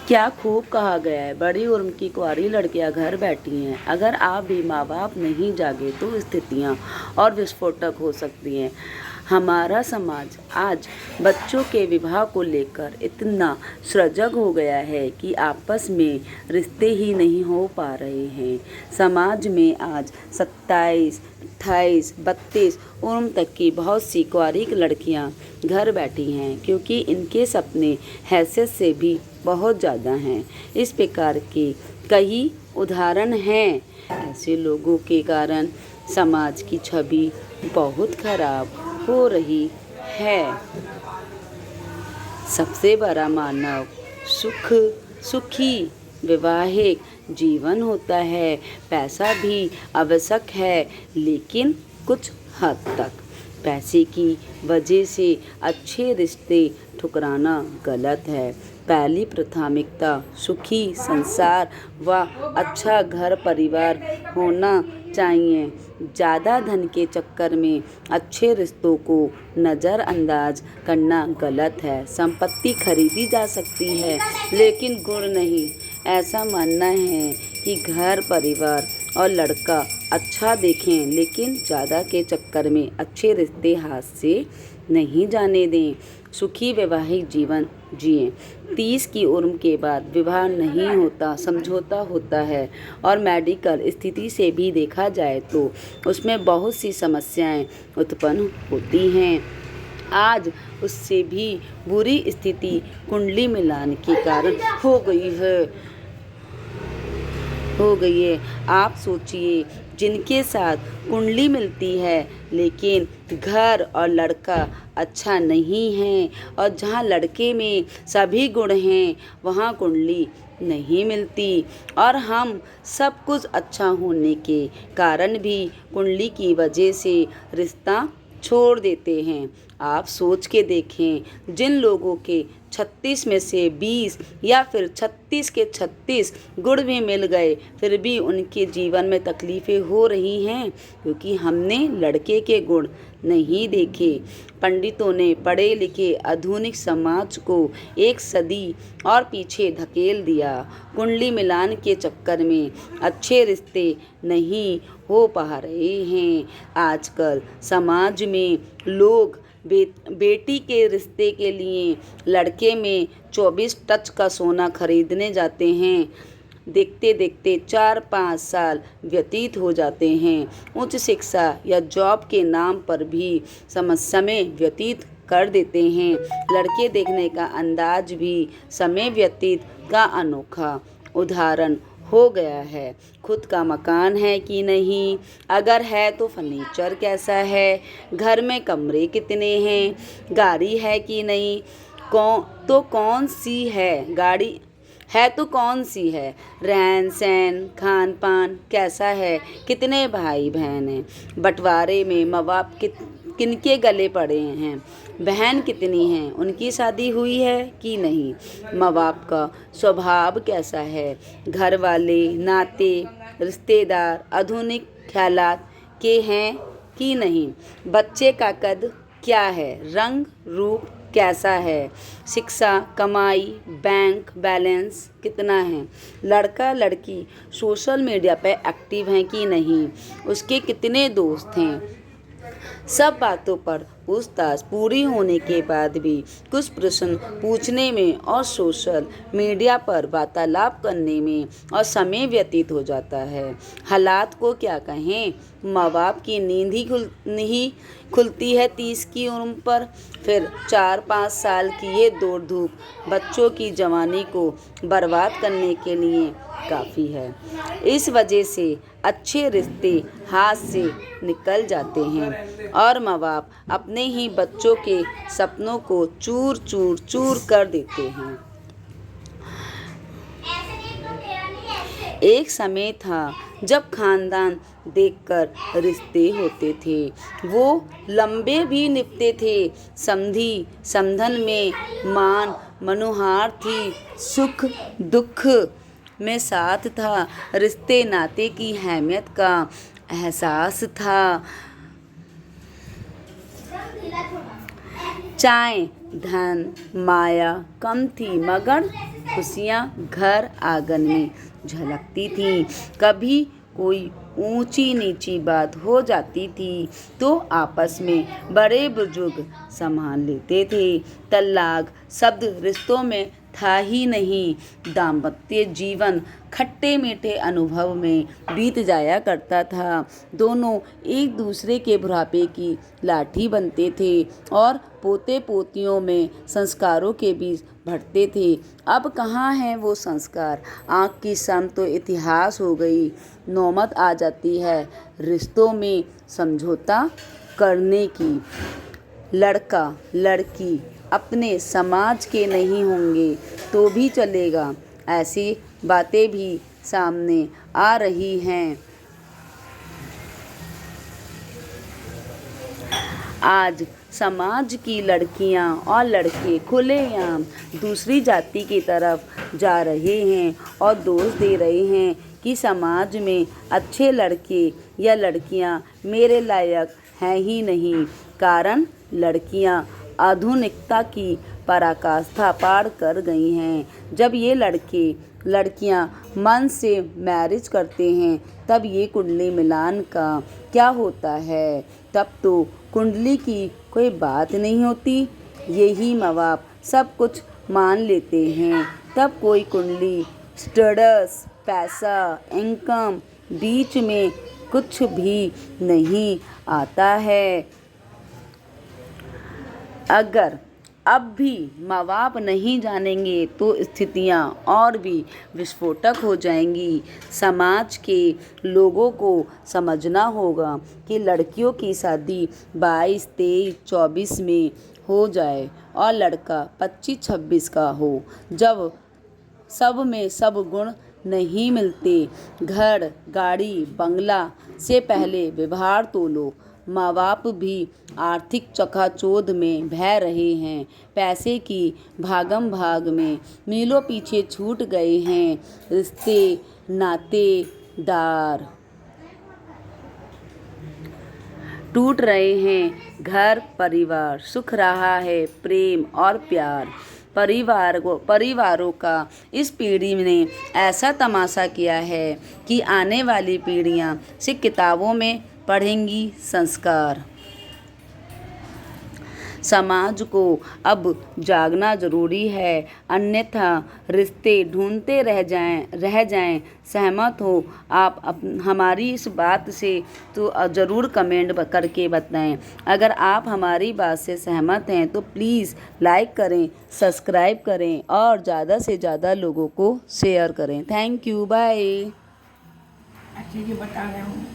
क्या खूब कहा गया है, बड़ी उम्र की कुंवारी लड़कियां घर बैठी हैं। अगर आप भी माँ बाप नहीं जागे तो स्थितियाँ और विस्फोटक हो सकती हैं। हमारा समाज आज बच्चों के विवाह को लेकर इतना सजग हो गया है कि आपस में रिश्ते ही नहीं हो पा रहे हैं। समाज में आज 27, 28, 32 उम्र तक की बहुत सी कुंवारी लड़कियां घर बैठी हैं, क्योंकि इनके सपने हैसियत से भी बहुत ज़्यादा हैं। इस प्रकार के कई उदाहरण हैं। ऐसे लोगों के कारण समाज की छवि बहुत खराब हो रही है। सबसे बड़ा मानव सुखी वैवाहिक जीवन होता है। पैसा भी आवश्यक है, लेकिन कुछ हद तक। पैसे की वजह से अच्छे रिश्ते ठुकराना गलत है। पहली प्राथमिकता सुखी संसार व अच्छा घर परिवार होना चाहिए। ज़्यादा धन के चक्कर में अच्छे रिश्तों को नज़रअंदाज करना गलत है। संपत्ति खरीदी जा सकती है, लेकिन गुण नहीं। ऐसा मानना है कि घर परिवार और लड़का अच्छा देखें, लेकिन ज़्यादा के चक्कर में अच्छे रिश्ते हाथ से नहीं जाने दें। सुखी वैवाहिक जीवन जिएं। 30 की उम्र के बाद विवाह नहीं होता, समझौता होता है। और मेडिकल स्थिति से भी देखा जाए तो उसमें बहुत सी समस्याएं उत्पन्न होती हैं। आज उससे भी बुरी स्थिति कुंडली मिलान के कारण हो गई है। आप सोचिए, जिनके साथ कुंडली मिलती है लेकिन घर और लड़का अच्छा नहीं है, और जहाँ लड़के में सभी गुण हैं वहाँ कुंडली नहीं मिलती, और हम सब कुछ अच्छा होने के कारण भी कुंडली की वजह से रिश्ता छोड़ देते हैं। आप सोच के देखें, जिन लोगों के 36 में से 20 या फिर 36 के 36 गुण भी मिल गए, फिर भी उनके जीवन में तकलीफ़ें हो रही हैं, क्योंकि हमने लड़के के गुण नहीं देखे। पंडितों ने पढ़े लिखे आधुनिक समाज को एक सदी और पीछे धकेल दिया। कुंडली मिलान के चक्कर में अच्छे रिश्ते नहीं हो पा रहे हैं। आजकल समाज में लोग बेटी के रिश्ते के लिए लड़के में 24 टच का सोना खरीदने जाते हैं। देखते देखते 4-5 साल व्यतीत हो जाते हैं। उच्च शिक्षा या जॉब के नाम पर भी समय व्यतीत कर देते हैं। लड़के देखने का अंदाज भी समय व्यतीत का अनोखा उदाहरण हो गया है। खुद का मकान है कि नहीं, अगर है तो फर्नीचर कैसा है, घर में कमरे कितने हैं, गाड़ी है कि नहीं, कौन सी है, गाड़ी है तो कौन सी है, रहन सहन खान पान कैसा है, कितने भाई बहन हैं, बंटवारे में माँ बाप किनके गले पड़े हैं, बहन कितनी हैं, उनकी शादी हुई है कि नहीं, माँ बाप का स्वभाव कैसा है, घर वाले नाते रिश्तेदार आधुनिक ख्यालात के हैं कि नहीं, बच्चे का कद क्या है, रंग रूप कैसा है, शिक्षा कमाई बैंक बैलेंस कितना है, लड़का लड़की सोशल मीडिया पे एक्टिव हैं कि नहीं, उसके कितने दोस्त हैं। सब बातों पर पूछताछ पूरी होने के बाद भी कुछ प्रश्न पूछने में और सोशल मीडिया पर वार्तालाप करने में और समय व्यतीत हो जाता है। हालात को क्या कहें, माँ बाप की नींद ही नहीं खुलती है 30 की उम्र पर। फिर 4-5 साल की ये दौड़ धूप बच्चों की जवानी को बर्बाद करने के लिए काफ़ी है। इस वजह से अच्छे रिश्ते हाथ से निकल जाते हैं और माँ बाप अपने ही बच्चों के सपनों को चूर कर देते हैं। एक समय था जब खानदान देखकर रिश्ते होते थे, वो लंबे भी निभते थे। समधी समधन में मान मनोहार थी, सुख दुख में साथ था, रिश्ते नाते की अहमियत का एहसास था। चाहे धन माया कम थी, मगर खुशियाँ घर आंगन में झलकती थीं। कभी कोई ऊंची नीची बात हो जाती थी तो आपस में बड़े बुजुर्ग संभाल लेते थे। तलाक शब्द रिश्तों में था ही नहीं। दाम्पत्य जीवन खट्टे मीठे अनुभव में बीत जाया करता था। दोनों एक दूसरे के बुढ़ापे की लाठी बनते थे और पोते पोतियों में संस्कारों के बीच बढ़ते थे। अब कहाँ हैं वो संस्कार? आँख की सम तो इतिहास हो गई। नौबत आ जाती है रिश्तों में समझौता करने की। लड़का लड़की अपने समाज के नहीं होंगे तो भी चलेगा, ऐसी बातें भी सामने आ रही हैं। आज समाज की लड़कियां और लड़के खुलेआम दूसरी जाति की तरफ जा रहे हैं और दोष दे रहे हैं कि समाज में अच्छे लड़के या लड़कियां मेरे लायक हैं ही नहीं। कारण लड़कियां आधुनिकता की पराकाष्ठा पार कर गई हैं। जब ये लड़के लड़कियां मन से मैरिज करते हैं तब ये कुंडली मिलान का क्या होता है? तब तो कुंडली की कोई बात नहीं होती। यही माँ बाप सब कुछ मान लेते हैं। तब कोई कुंडली, स्टेटस, पैसा, इनकम, बीच में कुछ भी नहीं आता है। अगर अब भी माँ बाप नहीं जानेंगे तो स्थितियाँ और भी विस्फोटक हो जाएंगी। समाज के लोगों को समझना होगा कि लड़कियों की शादी 22, 23, 24 में हो जाए और लड़का 25, 26 का हो। जब सब में सब गुण नहीं मिलते। घर, गाड़ी, बंगला से पहले व्यवहार तोलो। माँ बाप भी आर्थिक चकाचौंध में बह रहे हैं। पैसे की भागम भाग में मीलों पीछे छूट गए हैं रिश्ते नातेदार। टूट रहे हैं घर परिवार। सुख रहा है प्रेम और प्यार। परिवारों का इस पीढ़ी ने ऐसा तमाशा किया है कि आने वाली पीढ़ियां सिर्फ किताबों में पढ़ेंगी संस्कार। समाज को अब जागना जरूरी है, अन्यथा रिश्ते ढूंढते रह जाएं। सहमत हो आप हमारी इस बात से तो ज़रूर कमेंट करके बताएं। अगर आप हमारी बात से सहमत हैं तो प्लीज़ लाइक करें, सब्सक्राइब करें और ज़्यादा से ज़्यादा लोगों को शेयर करें। Thank you, bye. अच्छे से बता रहा हूँ।